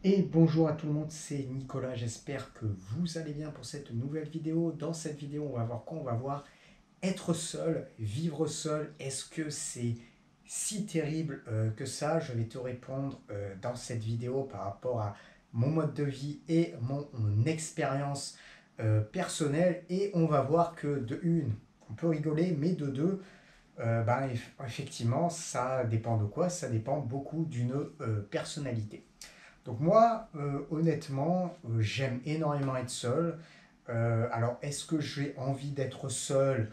Et bonjour à tout le monde, c'est Nicolas, j'espère que vous allez bien pour cette nouvelle vidéo. Dans cette vidéo, on va voir quoi? On va voir être seul, vivre seul. Est-ce que c'est si terrible que ça? Je vais te répondre dans cette vidéo par rapport à mon mode de vie et mon expérience personnelle. Et on va voir que de une, on peut rigoler, mais de deux, effectivement, ça dépend de quoi? Ça dépend beaucoup d'une personnalité. Donc moi, honnêtement, j'aime énormément être seul. Alors, est-ce que j'ai envie d'être seul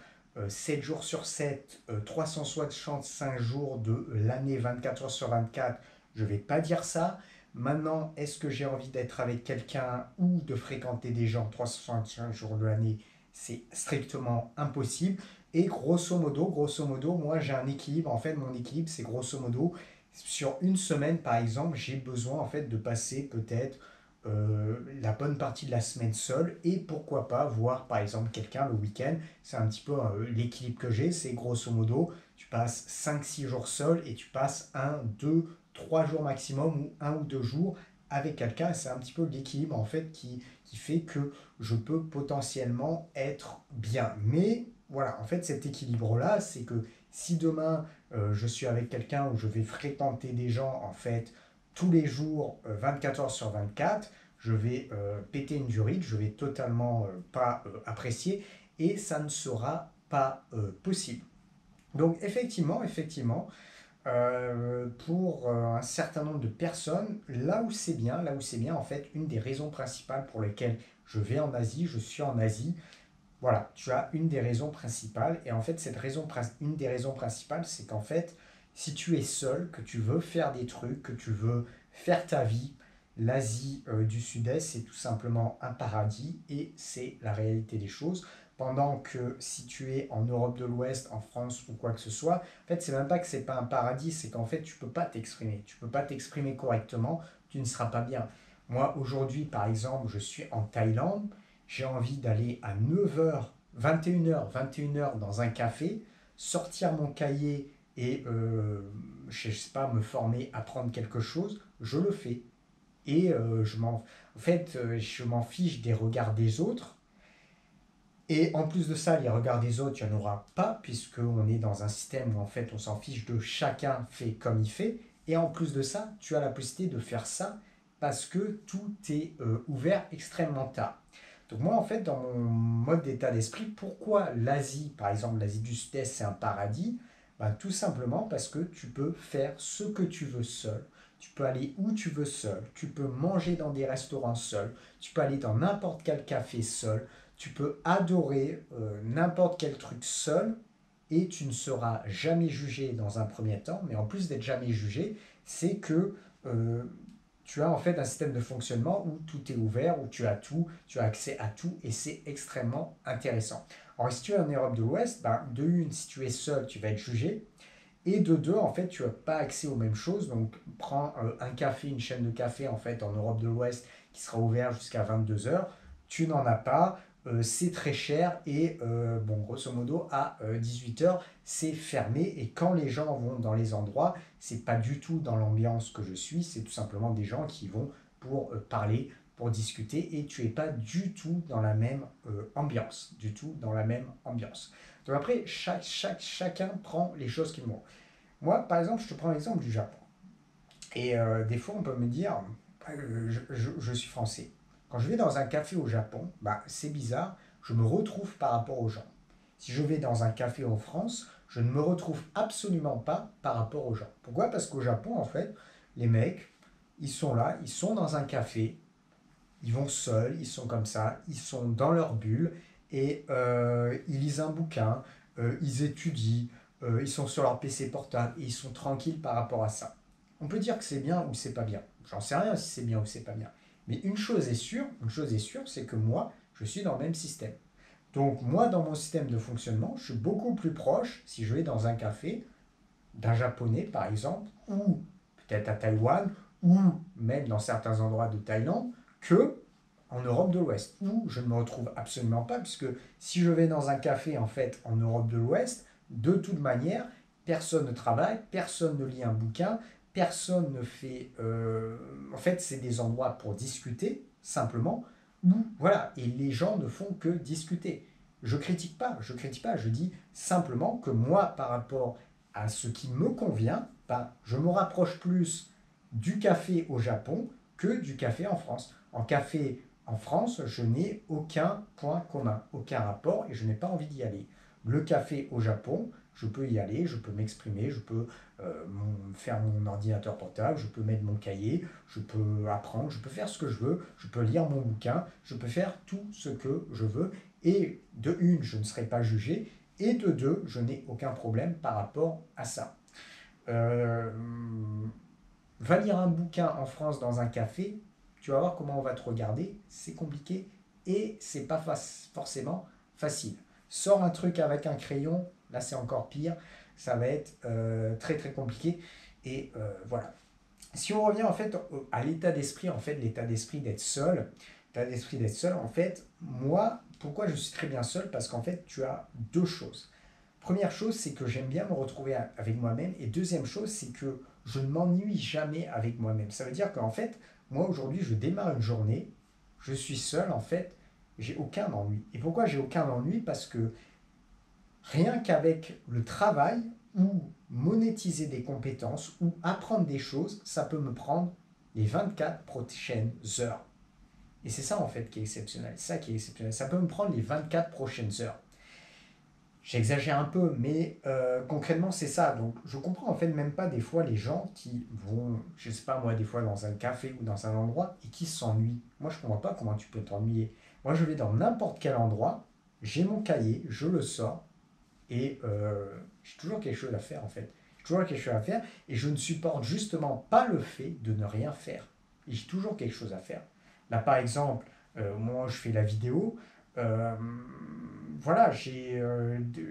7 jours sur 7, 365 jours de l'année, 24 heures sur 24? Je ne vais pas dire ça. Maintenant, est-ce que j'ai envie d'être avec quelqu'un ou de fréquenter des gens 365 jours de l'année? C'est strictement impossible. Et grosso modo, moi j'ai un équilibre. En fait, mon équilibre, c'est grosso modo, sur une semaine, par exemple, j'ai besoin en fait de passer peut-être la bonne partie de la semaine seul et pourquoi pas voir par exemple quelqu'un le week-end. C'est un petit peu l'équilibre que j'ai, c'est grosso modo, tu passes 5 6 jours seul et tu passes 1 2 3 jours maximum ou 1 ou 2 jours avec quelqu'un. C'est un petit peu l'équilibre en fait qui fait que je peux potentiellement être bien. Mais voilà, en fait cet équilibre-là, c'est que si demain je suis avec quelqu'un où je vais fréquenter des gens en fait tous les jours 24 heures sur 24, je vais péter une durite, je vais totalement pas apprécier et ça ne sera pas possible. Donc effectivement, pour un certain nombre de personnes, là où c'est bien, en fait, une des raisons principales pour lesquelles je vais en Asie, je suis en Asie, voilà, tu as une des raisons principales. Et en fait, une des raisons principales, c'est qu'en fait, si tu es seul, que tu veux faire des trucs, que tu veux faire ta vie, l'Asie du Sud-Est, c'est tout simplement un paradis et c'est la réalité des choses. Pendant que si tu es en Europe de l'Ouest, en France ou quoi que ce soit, en fait, c'est même pas que c'est pas un paradis, c'est qu'en fait, tu peux pas t'exprimer. Tu peux pas t'exprimer correctement, tu ne seras pas bien. Moi, aujourd'hui, par exemple, je suis en Thaïlande, j'ai envie d'aller à 9 h, 21 h dans un café, sortir mon cahier et, je ne sais pas, me former, apprendre quelque chose, je le fais. Et en fait, je m'en fiche des regards des autres. Et en plus de ça, les regards des autres, il n'y en aura pas, puisqu'on est dans un système où en fait on s'en fiche de chacun fait comme il fait. Et en plus de ça, tu as la possibilité de faire ça parce que tout est ouvert extrêmement tard. Donc moi, en fait, dans mon mode d'état d'esprit, pourquoi l'Asie, par exemple l'Asie du Sud-Est, c'est un paradis? Ben, tout simplement parce que tu peux faire ce que tu veux seul. Tu peux aller où tu veux seul. Tu peux manger dans des restaurants seul. Tu peux aller dans n'importe quel café seul. Tu peux adorer n'importe quel truc seul et tu ne seras jamais jugé dans un premier temps. Mais en plus d'être jamais jugé, c'est que euh, tu as en fait un système de fonctionnement où tout est ouvert, où tu as tout, tu as accès à tout et c'est extrêmement intéressant. Alors si tu es en Europe de l'Ouest, ben, de une, si tu es seul, tu vas être jugé. Et de deux, en fait, tu n'as pas accès aux mêmes choses. Donc, prends un café, une chaîne de café, en fait, en Europe de l'Ouest, qui sera ouvert jusqu'à 22 heures. Tu n'en as pas. C'est très cher. Et, bon, grosso modo, à 18 heures, c'est fermé. Et quand les gens vont dans les endroits, c'est pas du tout dans l'ambiance que je suis. C'est tout simplement des gens qui vont pour parler, pour discuter. Et tu n'es pas du tout dans la même ambiance. Du tout dans la même ambiance. Donc après, chacun prend les choses qu'il vont. Moi, par exemple, je te prends l'exemple du Japon. Et des fois, on peut me dire, je suis français. Quand je vais dans un café au Japon, bah, c'est bizarre, je me retrouve par rapport aux gens. Si je vais dans un café en France, je ne me retrouve absolument pas par rapport aux gens. Pourquoi? Parce qu'au Japon, en fait, les mecs, ils sont là, ils sont dans un café, ils vont seuls, ils sont comme ça, ils sont dans leur bulle et ils lisent un bouquin, ils étudient, ils sont sur leur PC portable et ils sont tranquilles par rapport à ça. On peut dire que c'est bien ou c'est pas bien. J'en sais rien si c'est bien ou c'est pas bien. Mais une chose est sûre, c'est que moi, je suis dans le même système. Donc moi, dans mon système de fonctionnement, je suis beaucoup plus proche, si je vais dans un café, d'un japonais par exemple, ou peut-être à Taïwan, ou même dans certains endroits de Thaïlande, que en Europe de l'Ouest, où je ne me retrouve absolument pas, puisque si je vais dans un café en fait en Europe de l'Ouest, de toute manière, personne ne travaille, personne ne lit un bouquin, personne ne fait... en fait, c'est des endroits pour discuter, simplement, où, voilà, et les gens ne font que discuter. Je critique pas, je dis simplement que moi, par rapport à ce qui me convient, ben, je me rapproche plus du café au Japon que du café en France. En café en France, je n'ai aucun point commun, aucun rapport et je n'ai pas envie d'y aller. Le café au Japon, je peux y aller, je peux m'exprimer, je peux faire mon ordinateur portable, je peux mettre mon cahier, je peux apprendre, je peux faire ce que je veux, je peux lire mon bouquin, je peux faire tout ce que je veux. Et de une, je ne serai pas jugé, et de deux, je n'ai aucun problème par rapport à ça. Euh, Va lire un bouquin en France dans un café, tu vas voir comment on va te regarder, c'est compliqué et c'est pas forcément facile. Sors un truc avec un crayon, là c'est encore pire, ça va être très très compliqué et voilà. Si on revient en fait à l'état d'esprit, en fait l'état d'esprit d'être seul, en fait, moi, pourquoi je suis très bien seul? Parce qu'en fait, tu as deux choses. Première chose, c'est que j'aime bien me retrouver avec moi-même. Et deuxième chose, c'est que je ne m'ennuie jamais avec moi-même. Ça veut dire qu'en fait, moi aujourd'hui, je démarre une journée, je suis seul, en fait, j'ai aucun ennui. Et pourquoi j'ai aucun ennui? Parce que rien qu'avec le travail ou monétiser des compétences ou apprendre des choses, ça peut me prendre les 24 prochaines heures. Et c'est ça en fait qui est exceptionnel. C'est ça qui est exceptionnel. Ça peut me prendre les 24 prochaines heures. J'exagère un peu, mais concrètement, c'est ça. Donc, je comprends en fait même pas des fois les gens qui vont, je sais pas moi, des fois dans un café ou dans un endroit et qui s'ennuient. Moi, je comprends pas comment tu peux t'ennuyer. Moi, je vais dans n'importe quel endroit, j'ai mon cahier, je le sors et j'ai toujours quelque chose à faire en fait. J'ai toujours quelque chose à faire et je ne supporte justement pas le fait de ne rien faire. Et j'ai toujours quelque chose à faire. Là, par exemple, au moment où je fais la vidéo, euh, voilà,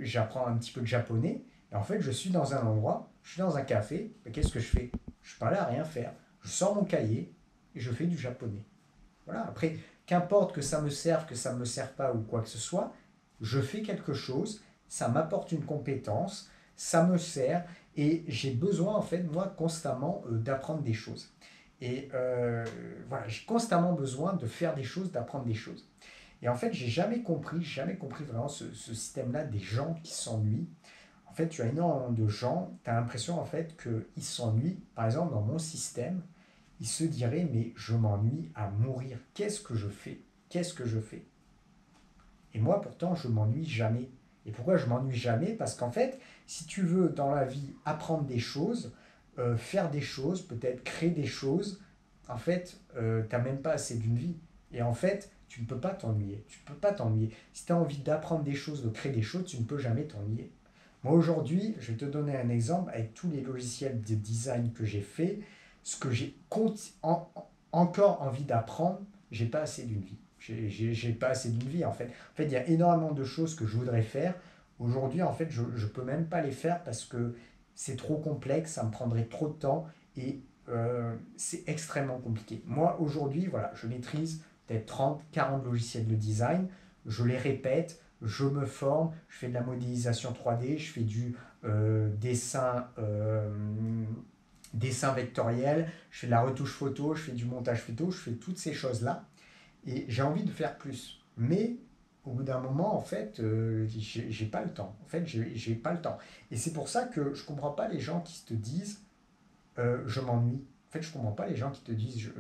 j'apprends un petit peu de japonais. Et en fait, je suis dans un endroit, je suis dans un café. Mais qu'est-ce que je fais? Je suis pas là à rien faire. Je sors mon cahier et je fais du japonais. Voilà, après, qu'importe que ça me serve, que ça ne me serve pas ou quoi que ce soit, je fais quelque chose, ça m'apporte une compétence, ça me sert et j'ai besoin, en fait, moi, constamment d'apprendre des choses. Et voilà, j'ai constamment besoin de faire des choses, d'apprendre des choses. Et en fait, j'ai jamais compris vraiment ce système-là des gens qui s'ennuient. En fait, tu as énormément de gens, tu as l'impression en fait qu'ils s'ennuient. Par exemple, dans mon système, ils se diraient, mais je m'ennuie à mourir. Qu'est-ce que je fais? Qu'est-ce que je fais? Et moi, pourtant, je m'ennuie jamais. Et pourquoi je m'ennuie jamais? Parce qu'en fait, si tu veux dans la vie apprendre des choses, faire des choses, peut-être créer des choses, en fait, tu n'as même pas assez d'une vie. Et en fait, tu ne peux pas t'ennuyer. Tu ne peux pas t'ennuyer. Si tu as envie d'apprendre des choses, de créer des choses, tu ne peux jamais t'ennuyer. Moi, aujourd'hui, je vais te donner un exemple avec tous les logiciels de design que j'ai fait. Ce que j'ai encore envie d'apprendre, j'ai pas assez d'une vie. J'ai pas assez d'une vie en fait. En fait, il y a énormément de choses que je voudrais faire. Aujourd'hui, en fait, je ne peux même pas les faire parce que c'est trop complexe, ça me prendrait trop de temps et c'est extrêmement compliqué. Moi, aujourd'hui, voilà, je maîtrise peut-être 30, 40 logiciels de design. Je les répète, je me forme, je fais de la modélisation 3D, je fais du dessin, dessin vectoriel, je fais de la retouche photo, je fais du montage photo, je fais toutes ces choses-là. Et j'ai envie de faire plus. Mais au bout d'un moment, en fait, j'ai pas le temps. En fait, j'ai pas le temps. Et c'est pour ça que je comprends pas les gens qui te disent je m'ennuie. En fait, je comprends pas les gens qui te disent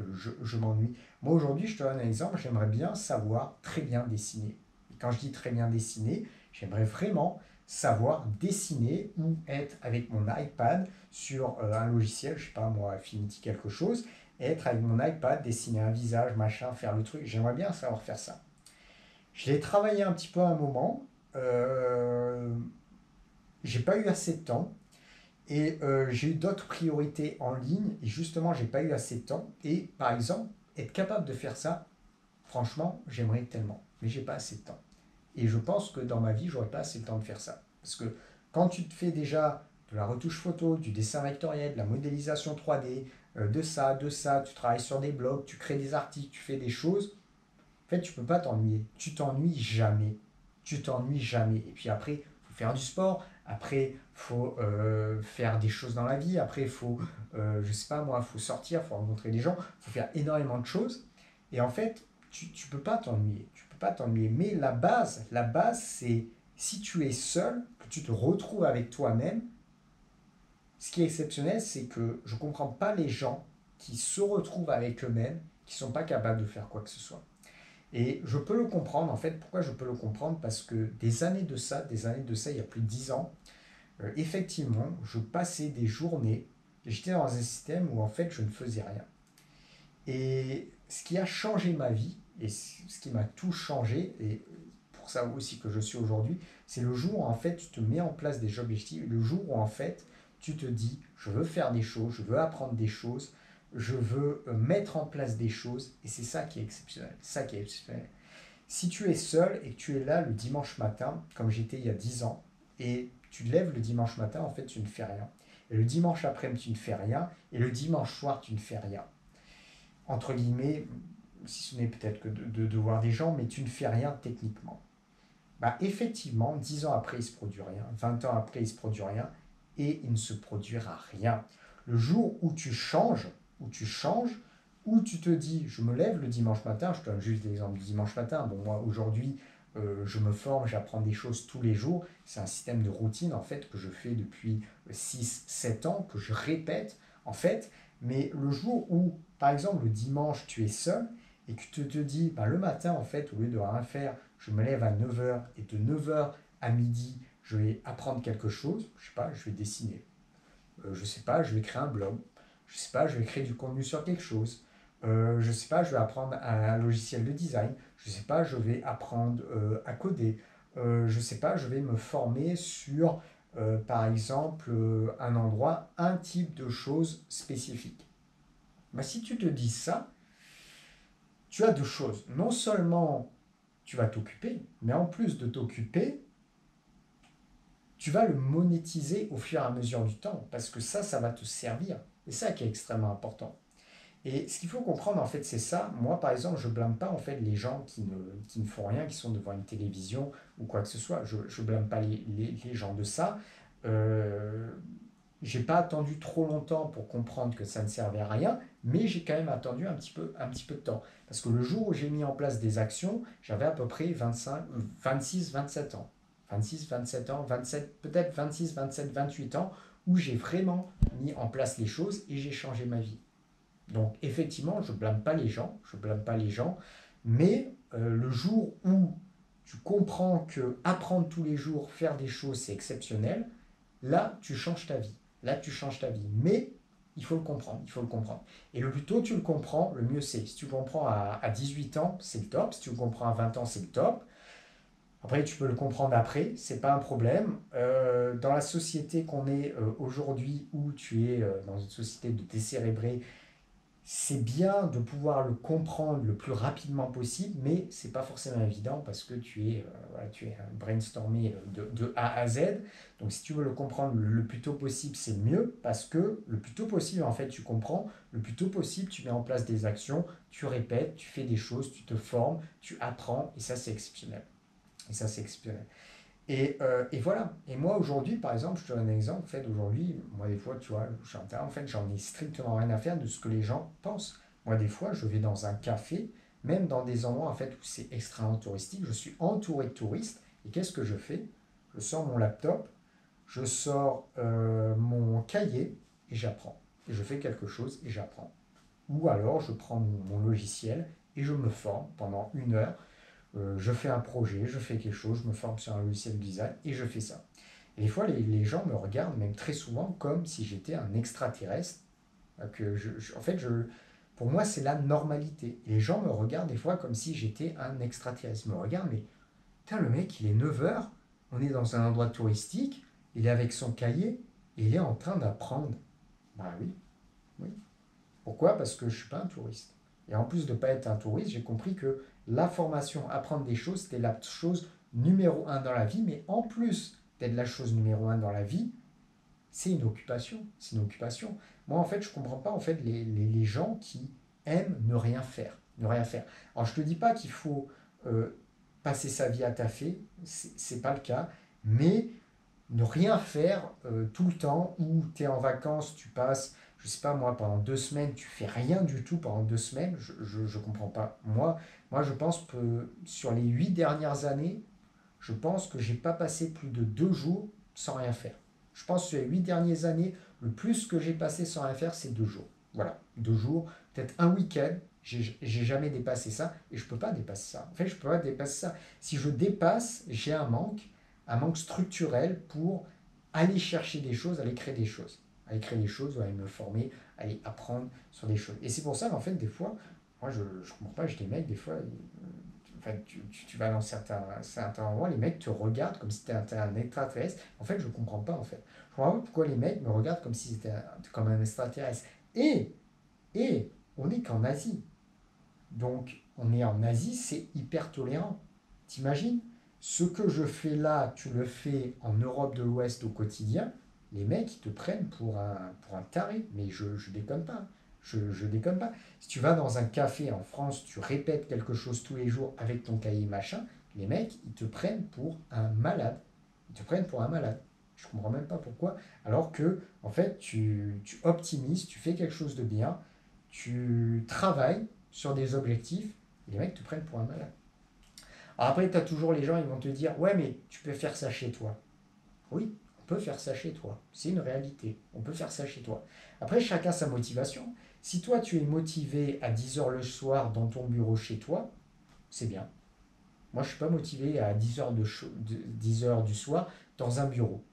je m'ennuie. Moi, aujourd'hui, je te donne un exemple. J'aimerais bien savoir très bien dessiner. Et quand je dis très bien dessiner, j'aimerais vraiment savoir dessiner ou être avec mon iPad sur un logiciel, je sais pas moi, Affinity quelque chose, et être avec mon iPad, dessiner un visage, machin, faire le truc. J'aimerais bien savoir faire ça. Je l'ai travaillé un petit peu à un moment. J'ai pas eu assez de temps. Et j'ai eu d'autres priorités en ligne. Et justement, j'ai pas eu assez de temps. Et par exemple, être capable de faire ça, franchement, j'aimerais tellement. Mais j'ai pas assez de temps. Et je pense que dans ma vie, j'aurais pas assez le temps de faire ça. Parce que quand tu te fais déjà de la retouche photo, du dessin vectoriel, de la modélisation 3D, de ça, tu travailles sur des blogs, tu crées des articles, tu fais des choses, en fait, tu peux pas t'ennuyer. Tu t'ennuies jamais. Tu t'ennuies jamais. Et puis après, il faut faire du sport. après, il faut faire des choses dans la vie, après, il faut, je sais pas moi, il faut sortir, il faut rencontrer des gens, il faut faire énormément de choses. Et en fait, tu peux pas t'ennuyer, tu peux pas t'ennuyer. Mais la base, c'est si tu es seul, que tu te retrouves avec toi-même, ce qui est exceptionnel, c'est que je ne comprends pas les gens qui se retrouvent avec eux-mêmes, qui ne sont pas capables de faire quoi que ce soit. Et je peux le comprendre, en fait, pourquoi je peux le comprendre? Parce que des années de ça, il y a plus de 10 ans, effectivement, je passais des journées, j'étais dans un système où en fait je ne faisais rien. Et ce qui a changé ma vie, et ce qui m'a tout changé, et pour ça aussi que je suis aujourd'hui, c'est le jour où en fait tu te mets en place des objectifs, le jour où en fait tu te dis je veux faire des choses, je veux apprendre des choses, je veux mettre en place des choses, et c'est ça qui est exceptionnel. Ça qui est exceptionnel. Si tu es seul et que tu es là le dimanche matin, comme j'étais il y a 10 ans, et tu te lèves le dimanche matin, en fait tu ne fais rien. Et le dimanche après-midi tu ne fais rien, et le dimanche soir tu ne fais rien entre guillemets, si ce n'est peut-être que de voir des gens, mais tu ne fais rien techniquement. Bah, effectivement, 10 ans après, il ne se produit rien, 20 ans après, il ne se produit rien, et il ne se produira rien. Le jour où tu changes, où tu te dis, je me lève le dimanche matin, je te donne juste l'exemple du dimanche matin, bon, moi aujourd'hui, je me forme, j'apprends des choses tous les jours, c'est un système de routine en fait que je fais depuis 6 7 ans, que je répète en fait, mais le jour où, par exemple, le dimanche, tu es seul, et que tu te dis, bah, le matin en fait, au lieu de rien faire, je me lève à 9 heures et de 9 heures à midi, je vais apprendre quelque chose, je sais pas, je vais dessiner, je sais pas, je vais créer un blog, je sais pas, je vais créer du contenu sur quelque chose, je sais pas, je vais apprendre un logiciel de design, je sais pas, je vais apprendre à coder, je sais pas, je vais me former sur, par exemple, un endroit, un type de choses spécifiques. Bah, si tu te dis ça, tu as deux choses. Non seulement tu vas t'occuper, mais en plus de t'occuper, tu vas le monétiser au fur et à mesure du temps, parce que ça va te servir. Et ça qui est extrêmement important. Et ce qu'il faut comprendre, en fait, c'est ça. Moi, par exemple, je blâme pas, en fait, les gens qui ne font rien, qui sont devant une télévision ou quoi que ce soit. Je ne blâme pas les gens de ça. Euh, j'ai pas attendu trop longtemps pour comprendre que ça ne servait à rien, mais j'ai quand même attendu un petit peu de temps. Parce que le jour où j'ai mis en place des actions, j'avais à peu près 25, 26, 27 ans. 26, 27 ans, 27, peut-être 26, 27, 28 ans, où j'ai vraiment mis en place les choses et j'ai changé ma vie. Donc effectivement, je blâme pas les gens, je blâme pas les gens, mais le jour où tu comprends que apprendre tous les jours, faire des choses, c'est exceptionnel, là, tu changes ta vie. Là, tu changes ta vie. Mais il faut le comprendre, il faut le comprendre. Et le plus tôt tu le comprends, le mieux c'est. Si tu le comprends à 18 ans, c'est le top. Si tu le comprends à 20 ans, c'est le top. Après, tu peux le comprendre après, c'est pas un problème. Dans la société qu'on est aujourd'hui, où tu es dans une société de décérébrés, c'est bien de pouvoir le comprendre le plus rapidement possible, mais c'est pas forcément évident parce que voilà, tu es brainstormé de A à Z. Donc si tu veux le comprendre le plus tôt possible, c'est mieux parce que le plus tôt possible, en fait, tu comprends, le plus tôt possible, tu mets en place des actions, tu répètes, tu fais des choses, tu te formes, tu apprends, et ça, c'est exceptionnel. Et ça, c'est exceptionnel. Et voilà. Et moi, aujourd'hui, par exemple, je te donne un exemple. En fait, aujourd'hui, moi, des fois, tu vois, en fait, j'en ai strictement rien à faire de ce que les gens pensent. Moi, des fois, je vais dans un café, même dans des endroits, en fait, où c'est extrêmement touristique. Je suis entouré de touristes. Et qu'est-ce que je fais? Je sors mon laptop, je sors mon cahier et j'apprends. Et je fais quelque chose et j'apprends. Ou alors, je prends mon logiciel et je me forme pendant 1 heure. Je fais un projet, je fais quelque chose, je me forme sur un logiciel de design et je fais ça. Et des fois, les gens me regardent, même très souvent, comme si j'étais un extraterrestre. En fait, pour moi, c'est la normalité. Et les gens me regardent des fois comme si j'étais un extraterrestre. Ils me regardent, mais putain, le mec, il est 9 heures, on est dans un endroit touristique, il est avec son cahier et il est en train d'apprendre. Bah oui, oui. Pourquoi? Parce que je ne suis pas un touriste. Et en plus de ne pas être un touriste, j'ai compris que la formation, apprendre des choses, c'était la chose numéro un dans la vie. Mais en plus d'être la chose numéro un dans la vie, c'est une occupation. C'est une occupation. Moi, en fait, je ne comprends pas en fait, les gens qui aiment ne rien faire. Ne rien faire. Alors, je ne te dis pas qu'il faut passer sa vie à taffer. C'est pas le cas. Mais ne rien faire tout le temps, ou tu es en vacances, tu passes, je sais pas moi, pendant 2 semaines, tu fais rien du tout pendant 2 semaines, je comprends pas. Moi, je pense que sur les 8 dernières années, je pense que j'ai pas passé plus de 2 jours sans rien faire. Je pense que sur les 8 dernières années, le plus que j'ai passé sans rien faire, c'est 2 jours. Voilà, 2 jours, peut-être un week-end. J'ai jamais dépassé ça et je peux pas dépasser ça. En fait, je peux pas dépasser ça. Si je dépasse, j'ai un manque structurel pour aller chercher des choses, aller créer des choses. Aller créer des choses, aller me former, aller apprendre sur des choses. Et c'est pour ça qu'en fait, des fois, moi, je comprends pas, j'ai des mecs, des fois, enfin, tu vas dans certains endroits, les mecs te regardent comme si tu étais un extraterrestre. En fait, je ne comprends pas, en fait. Je comprends pas pourquoi les mecs me regardent comme si c'était comme un extraterrestre. Et, et on n'est qu'en Asie. Donc, on est en Asie, c'est hyper tolérant. T'imagines? Ce que je fais là, tu le fais en Europe de l'Ouest au quotidien, les mecs, ils te prennent pour un taré. Mais je déconne pas. Je déconne pas. Si tu vas dans un café en France, tu répètes quelque chose tous les jours avec ton cahier machin, les mecs, ils te prennent pour un malade. Ils te prennent pour un malade. Je comprends même pas pourquoi. Alors que, en fait, tu optimises, tu fais quelque chose de bien, tu travailles sur des objectifs, et les mecs te prennent pour un malade. Alors après, tu as toujours les gens, ils vont te dire, ouais, mais tu peux faire ça chez toi. Oui, on peut faire ça chez toi. C'est une réalité. On peut faire ça chez toi. Après, chacun sa motivation. Si toi, tu es motivé à 10 heures le soir dans ton bureau chez toi, c'est bien. Moi, je ne suis pas motivé à 10 heures du soir dans un bureau.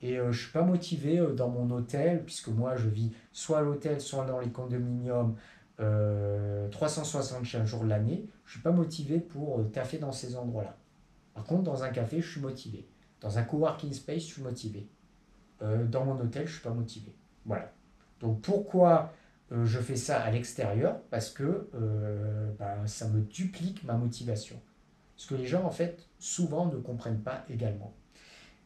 Et je ne suis pas motivé dans mon hôtel, puisque moi, je vis soit à l'hôtel, soit dans les condominiums 365 jours de l'année. Je ne suis pas motivé pour taffer dans ces endroits-là. Par contre, dans un café, je suis motivé. Dans un coworking space, je suis motivé. Dans mon hôtel, je ne suis pas motivé. Voilà. Donc pourquoi je fais ça à l'extérieur? Parce que ben, ça me duplique ma motivation. Ce que les gens, en fait, souvent ne comprennent pas également.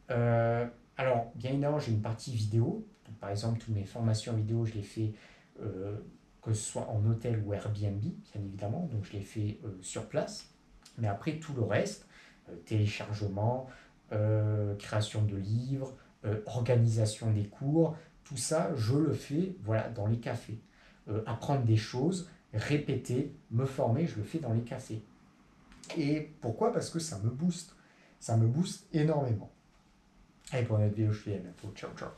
Euh, alors, bien évidemment, j'ai une partie vidéo. Donc, par exemple, toutes mes formations vidéo, je les fais euh, que ce soit en hôtel ou Airbnb, bien évidemment. Donc, je les fais sur place. Mais après, tout le reste, téléchargement, création de livres, organisation des cours, tout ça, je le fais voilà, dans les cafés. Apprendre des choses, répéter, me former, je le fais dans les cafés. Et pourquoi? Parce que ça me booste. Ça me booste énormément. Allez, pour notre vidéo, je te dis à bientôt. Ciao, ciao.